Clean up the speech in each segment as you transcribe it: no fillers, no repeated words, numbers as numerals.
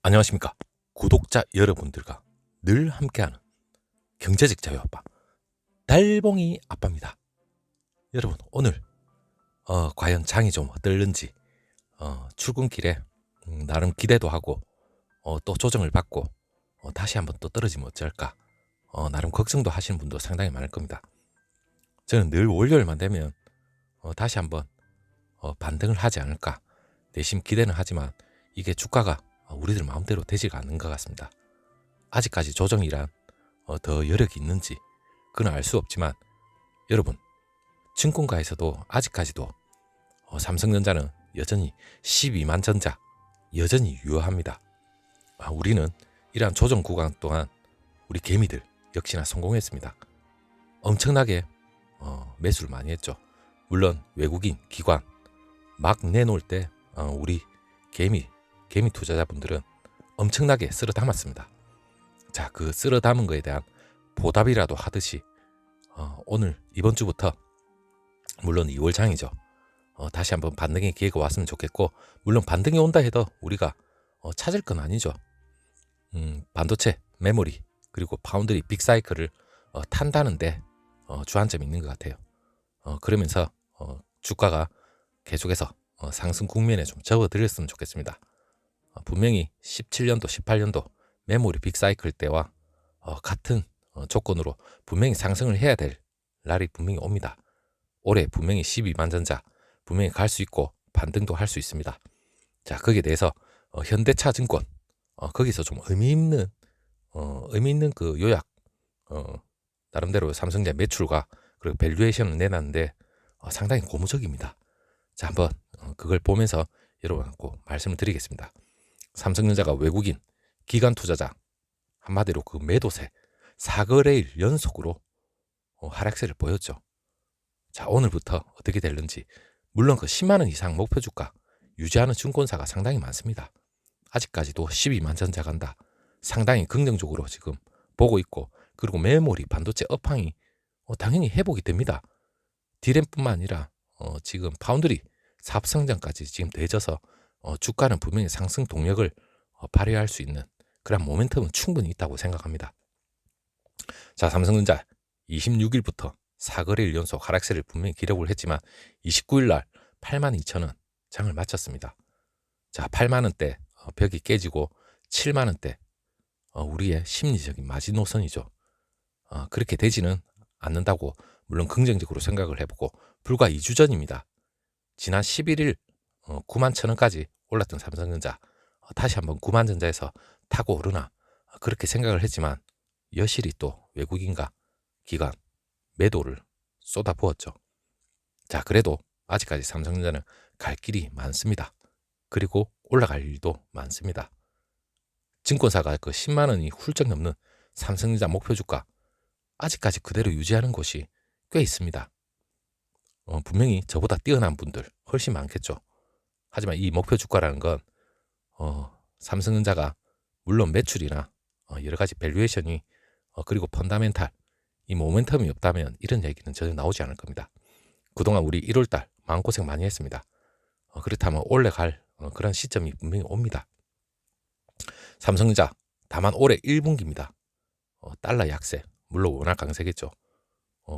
안녕하십니까. 구독자 여러분들과 늘 함께하는 경제적 자유아빠 달봉이 아빠입니다. 여러분 오늘 과연 장이 좀 어떨는지 출근길에 나름 기대도 하고 또 조정을 받고 다시 한번 또 떨어지면 어쩔까 나름 걱정도 하시는 분도 상당히 많을 겁니다. 저는 늘 월요일만 되면 다시 한번 반등을 하지 않을까 내심 기대는 하지만 이게 주가가 우리들 마음대로 되지가 않는 것 같습니다. 아직까지 조정이란 더 여력이 있는지 그건 알 수 없지만 여러분 증권가에서도 아직까지도 삼성전자는 여전히 12만 전자 여전히 유효합니다. 우리는 이러한 조정 구간 동안 우리 개미들 역시나 성공했습니다. 엄청나게 매수를 많이 했죠. 물론 외국인 기관 막 내놓을 때 우리 개미 투자자분들은 엄청나게 쓸어 담았습니다. 자, 그 쓸어 담은 거에 대한 보답이라도 하듯이 오늘 이번 주부터 물론 2월 장이죠. 다시 한번 반등의 기회가 왔으면 좋겠고 물론 반등이 온다 해도 우리가 찾을 건 아니죠. 반도체, 메모리 그리고 파운드리 빅사이클을 탄다는데 주안점이 있는 것 같아요. 그러면서 주가가 계속해서 상승 국면에 좀 접어들었으면 좋겠습니다. 분명히 17년도, 18년도 메모리 빅사이클 때와 같은 조건으로 분명히 상승을 해야 될 날이 분명히 옵니다. 올해 분명히 12만 전자 분명히 갈 수 있고 반등도 할 수 있습니다. 자, 거기에 대해서 현대차 증권 거기서 좀 의미 있는 그 요약 나름대로 삼성전자 매출과 그리고 밸류에이션을 내놨는데 상당히 고무적입니다. 자, 한번 그걸 보면서 여러분하고 말씀을 드리겠습니다. 삼성전자가 외국인 기관 투자자 한마디로 그 매도세 4거래일 연속으로 하락세를 보였죠. 자, 오늘부터 어떻게 될는지 물론 그 10만 원 이상 목표 주가 유지하는 증권사가 상당히 많습니다. 아직까지도 12만 전자 간다. 상당히 긍정적으로 지금 보고 있고 그리고 메모리 반도체 업황이 당연히 회복이 됩니다. 디램뿐만 아니라 지금 파운드리 사업 성장까지 지금 되져서 주가는 분명히 상승 동력을 발휘할 수 있는 그런 모멘텀은 충분히 있다고 생각합니다. 자, 삼성전자 26일부터 4거래일 연속 하락세를 분명히 기록을 했지만 29일 날 82,000원 장을 마쳤습니다. 자, 8만원대 벽이 깨지고 7만원대 우리의 심리적인 마지노선이죠. 그렇게 되지는 않는다고 물론 긍정적으로 생각을 해보고 불과 2주 전입니다. 지난 11일 91,000원까지 올랐던 삼성전자 다시 한번 90,000전자에서 타고 오르나 그렇게 생각을 했지만 여실히 또 외국인과 기관 매도를 쏟아부었죠. 자, 그래도 아직까지 삼성전자는 갈 길이 많습니다. 그리고 올라갈 일도 많습니다. 증권사가 그 10만 원이 훌쩍 넘는 삼성전자 목표 주가 아직까지 그대로 유지하는 곳이 꽤 있습니다. 분명히 저보다 뛰어난 분들 훨씬 많겠죠. 하지만 이 목표 주가라는 건 삼성전자가 물론 매출이나 여러 가지 밸류에이션이 그리고 펀다멘탈 이 모멘텀이 없다면 이런 얘기는 전혀 나오지 않을 겁니다. 그동안 우리 1월달 마음고생 많이 했습니다. 그렇다면 올라갈 그런 시점이 분명히 옵니다. 삼성전자 다만 올해 1분기입니다. 달러 약세 물론 워낙 강세겠죠.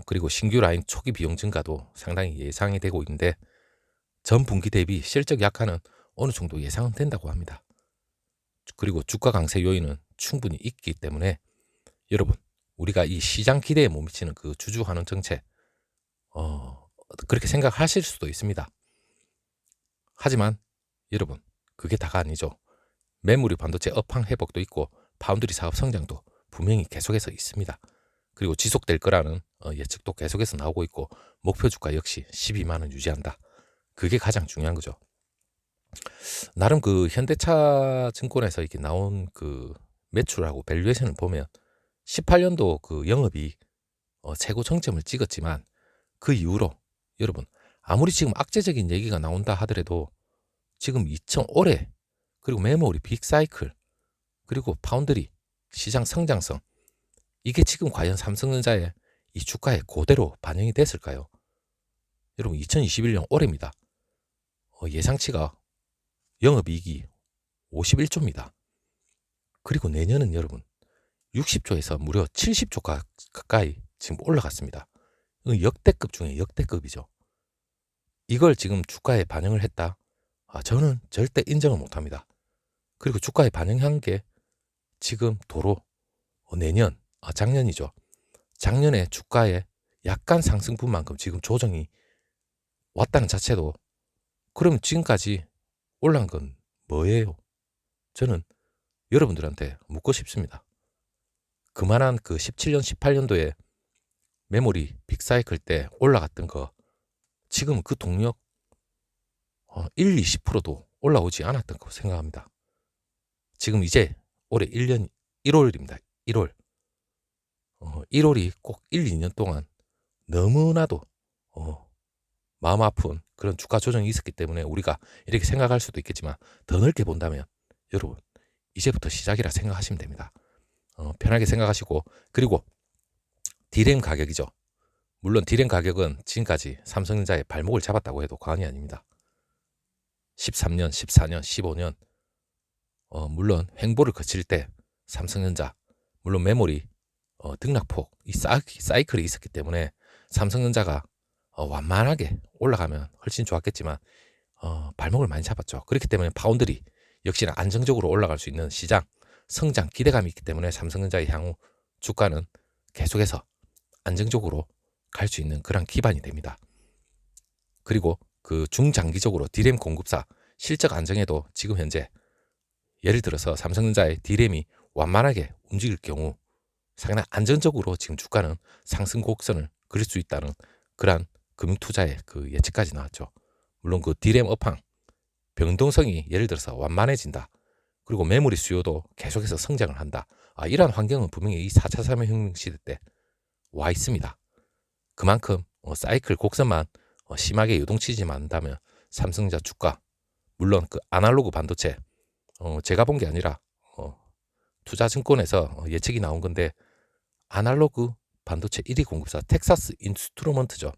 그리고 신규 라인 초기 비용 증가도 상당히 예상이 되고 있는데 전 분기 대비 실적 약화는 어느 정도 예상은 된다고 합니다. 그리고 주가 강세 요인은 충분히 있기 때문에 여러분 우리가 이 시장 기대에 못 미치는 그 주주 환원 정책 그렇게 생각하실 수도 있습니다. 하지만 여러분 그게 다가 아니죠. 메모리 반도체 업황 회복도 있고 파운드리 사업 성장도 분명히 계속해서 있습니다. 그리고 지속될 거라는 예측도 계속해서 나오고 있고 목표 주가 역시 12만 원 유지한다. 그게 가장 중요한 거죠. 나름 그 현대차 증권에서 이렇게 나온 그 매출하고 밸류에이션을 보면 18년도 그 영업이 최고 정점을 찍었지만 그 이후로 여러분 아무리 지금 악재적인 얘기가 나온다 하더라도 지금 2005래 그리고 메모리 빅사이클 그리고 파운드리 시장 성장성 이게 지금 과연 삼성전자의 이 주가에 그대로 반영이 됐을까요? 여러분 2021년 올해입니다. 예상치가 영업이익이 51조입니다. 그리고 내년은 여러분 60조에서 무려 70조 가까이 지금 올라갔습니다. 역대급 중에 역대급이죠. 이걸 지금 주가에 반영을 했다? 저는 절대 인정을 못합니다. 그리고 주가에 반영한 게 지금 도로 내년, 작년이죠. 작년에 주가에 약간 상승분만큼 지금 조정이 왔다는 자체도, 그럼 지금까지 올라간 건 뭐예요? 저는 여러분들한테 묻고 싶습니다. 그만한 그 17년, 18년도에 메모리 빅사이클 때 올라갔던 거 지금 그 동력 1, 20%도 올라오지 않았던 거 생각합니다. 지금 이제 올해 1년 1월입니다. 1월. 1월이 꼭 1, 2년 동안 너무나도 마음 아픈 그런 주가 조정이 있었기 때문에 우리가 이렇게 생각할 수도 있겠지만, 더 넓게 본다면 여러분 이제부터 시작이라 생각하시면 됩니다. 편하게 생각하시고, 그리고 D램 가격이죠. 물론 D램 가격은 지금까지 삼성전자의 발목을 잡았다고 해도 과언이 아닙니다. 13년, 14년, 15년 물론 횡보를 거칠 때 삼성전자, 물론 메모리 등락폭, 이 사이클이 있었기 때문에 삼성전자가 완만하게 올라가면 훨씬 좋았겠지만 발목을 많이 잡았죠. 그렇기 때문에 파운드리 역시나 안정적으로 올라갈 수 있는 시장 성장 기대감이 있기 때문에 삼성전자의 향후 주가는 계속해서 안정적으로 갈 수 있는 그런 기반이 됩니다. 그리고 그 중장기적으로 D램 공급사 실적 안정에도 지금 현재 예를 들어서 삼성전자의 D램이 완만하게 움직일 경우 상당히 안정적으로 지금 주가는 상승 곡선을 그릴 수 있다는 그러한 금융투자의 그 예측까지 나왔죠. 물론 그 D램 업황 변동성이 예를 들어서 완만해진다. 그리고 메모리 수요도 계속해서 성장을 한다. 이러한 환경은 분명히 이 4차 산업혁명 시대 때 와 있습니다. 그만큼 사이클 곡선만 심하게 요동치지만 않는다면 삼성전자 주가, 물론 그 아날로그 반도체 제가 본 게 아니라 투자증권에서 예측이 나온 건데, 아날로그 반도체 1위 공급사 텍사스 인스트루먼트죠.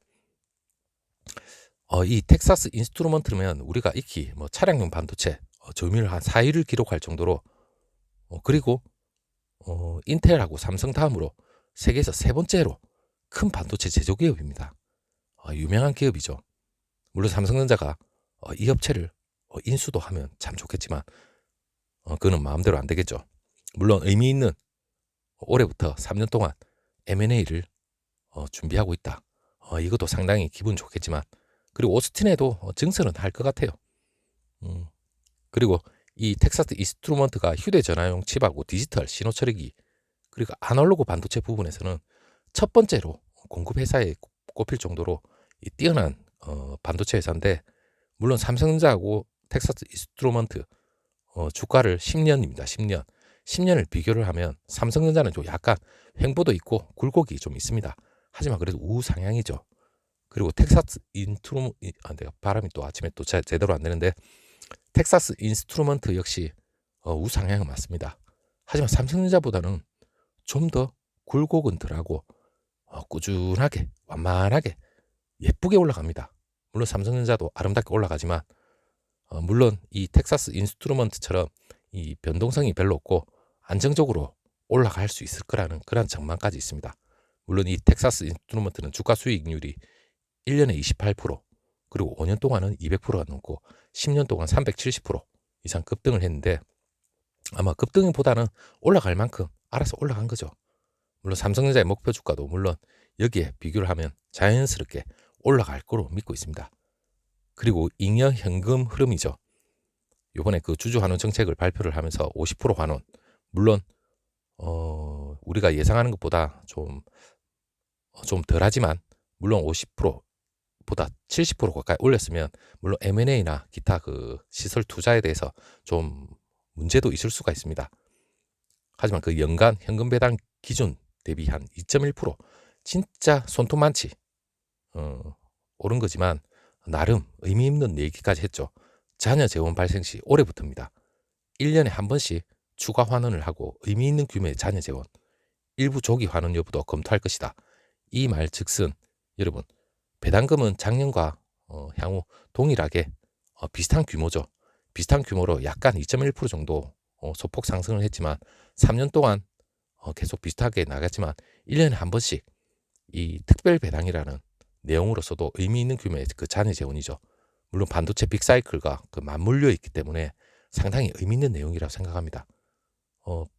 이 텍사스 인스트루먼트면 우리가 익히 차량용 반도체 점유율 한 4위를 기록할 정도로, 그리고 인텔하고 삼성 다음으로 세계에서 세 번째로 큰 반도체 제조 기업입니다. 유명한 기업이죠. 물론 삼성전자가 이 업체를 인수도 하면 참 좋겠지만 그거는 마음대로 안 되겠죠. 물론 의미 있는 올해부터 3년 동안 M&A를 준비하고 있다. 이것도 상당히 기분 좋겠지만, 그리고 오스틴에도 증설은 할 것 같아요. 그리고 이 텍사스 인스트루먼트가 휴대전화용 칩하고 디지털 신호 처리기, 그리고 아날로그 반도체 부분에서는 첫 번째로 공급 회사에 꼽힐 정도로 이 뛰어난 반도체 회사인데, 물론 삼성전자하고 텍사스 인스트루먼트 주가를 10년입니다. 10년을 비교를 하면 삼성전자는 좀 약간 횡보도 있고 굴곡이 좀 있습니다. 하지만 그래도 우상향이죠. 그리고 텍사스 내가 바람이 또 아침에 또 제대로 안 되는데, 텍사스 인스트루먼트 역시 우상향은 맞습니다. 하지만 삼성전자보다는 좀 더 굴곡은 덜하고 꾸준하게 완만하게 예쁘게 올라갑니다. 물론 삼성전자도 아름답게 올라가지만 물론 이 텍사스 인스트루먼트처럼 이 변동성이 별로 없고 안정적으로 올라갈 수 있을 거라는 그런 전망까지 있습니다. 물론 이 텍사스 인스트루먼트는 주가 수익률이 1년에 28%, 그리고 5년 동안은 200%가 넘고 10년 동안 370% 이상 급등을 했는데, 아마 급등보다는 올라갈 만큼 알아서 올라간 거죠. 물론 삼성전자의 목표 주가도 물론 여기에 비교를 하면 자연스럽게 올라갈 거로 믿고 있습니다. 그리고 잉여 현금 흐름이죠. 이번에 그 주주 환원 정책을 발표를 하면서 50% 환원, 물론 우리가 예상하는 것보다 좀 덜하지만, 물론 50%보다 70% 가까이 올렸으면 물론 M&A나 기타 그 시설 투자에 대해서 좀 문제도 있을 수가 있습니다. 하지만 그 연간 현금 배당 기준 대비 한 2.1% 진짜 손톱 많지 오른 거지만 나름 의미 있는 얘기까지 했죠. 자녀 재원 발생 시 올해부터입니다. 1년에 한 번씩 추가 환원을 하고 의미 있는 규모의 자녀 재원, 일부 조기 환원 여부도 검토할 것이다. 이 말 즉슨 여러분, 배당금은 작년과 향후 동일하게 비슷한 규모죠. 비슷한 규모로 약간 2.1% 정도 소폭 상승을 했지만 3년 동안 계속 비슷하게 나갔지만 1년에 한 번씩 이 특별 배당이라는 내용으로서도 의미 있는 규모의 그 잔해 재원이죠. 물론 반도체 빅사이클과 그 맞물려 있기 때문에 상당히 의미 있는 내용이라고 생각합니다.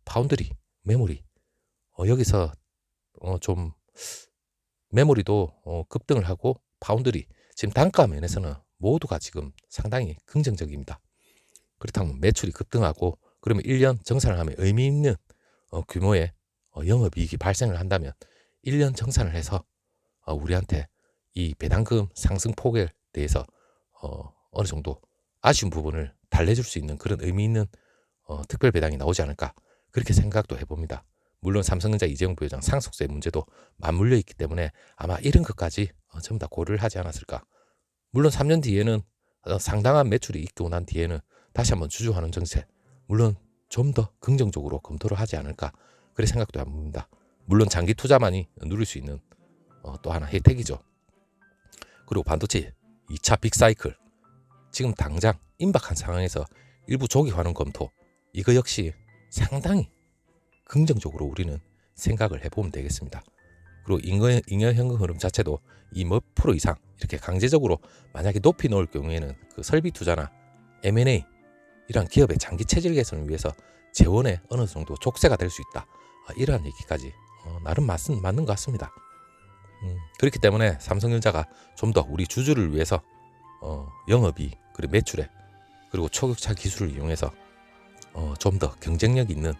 파운드리, 메모리 여기서 좀 메모리도 급등을 하고 파운드리 지금 단가 면에서는 모두가 지금 상당히 긍정적입니다. 그렇다면 매출이 급등하고 그러면 1년 정산을 하면 의미 있는 규모의 영업이익이 발생을 한다면 1년 정산을 해서 우리한테 이 배당금 상승폭에 대해서 어느 정도 아쉬운 부분을 달래줄 수 있는 그런 의미 있는 특별 배당이 나오지 않을까 그렇게 생각도 해봅니다. 물론 삼성전자 이재용 부회장 상속세 문제도 맞물려 있기 때문에 아마 이런 것까지 전부 다 고려를 하지 않았을까. 물론 3년 뒤에는 상당한 매출이 있고 난 뒤에는 다시 한번 주주환원 정책 물론 좀 더 긍정적으로 검토를 하지 않을까 그런 생각도 해봅니다. 물론 장기 투자만이 누릴 수 있는 또 하나 혜택이죠. 그리고 반도체 2차 빅사이클 지금 당장 임박한 상황에서 일부 조기 환원 검토 이거 역시 상당히 긍정적으로 우리는 생각을 해보면 되겠습니다. 그리고 잉여 현금 흐름 자체도 이 몇 프로 이상 이렇게 강제적으로 만약에 높이 놓을 경우에는 그 설비 투자나 M&A 이러한 기업의 장기 체질 개선을 위해서 재원에 어느 정도 족쇄가 될 수 있다. 이러한 얘기까지 나름 맞는 것 같습니다. 그렇기 때문에 삼성전자가 좀 더 우리 주주를 위해서 영업이익 그리고 매출에 그리고 초격차 기술을 이용해서 좀 더 경쟁력 있는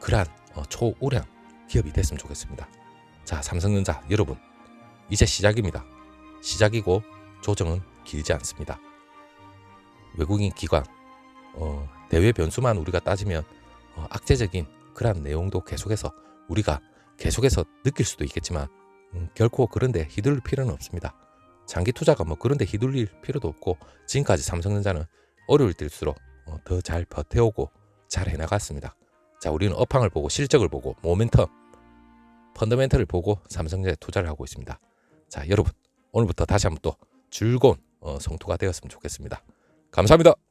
그러한 초우량 기업이 됐으면 좋겠습니다. 자, 삼성전자 여러분 이제 시작입니다. 시작이고 조정은 길지 않습니다. 외국인 기관 대외 변수만 우리가 따지면 악재적인 그러한 내용도 계속해서 우리가 계속해서 느낄 수도 있겠지만 결코 그런데 휘둘릴 필요는 없습니다. 장기 투자가 뭐 그런데 휘둘릴 필요도 없고 지금까지 삼성전자는 어려울 때일수록 더 잘 버텨오고 잘 해나갔습니다. 자, 우리는 업황을 보고 실적을 보고 모멘텀 펀더멘털을 보고 삼성전자에 투자를 하고 있습니다. 자, 여러분 오늘부터 다시 한번 또 즐거운 성투가 되었으면 좋겠습니다. 감사합니다.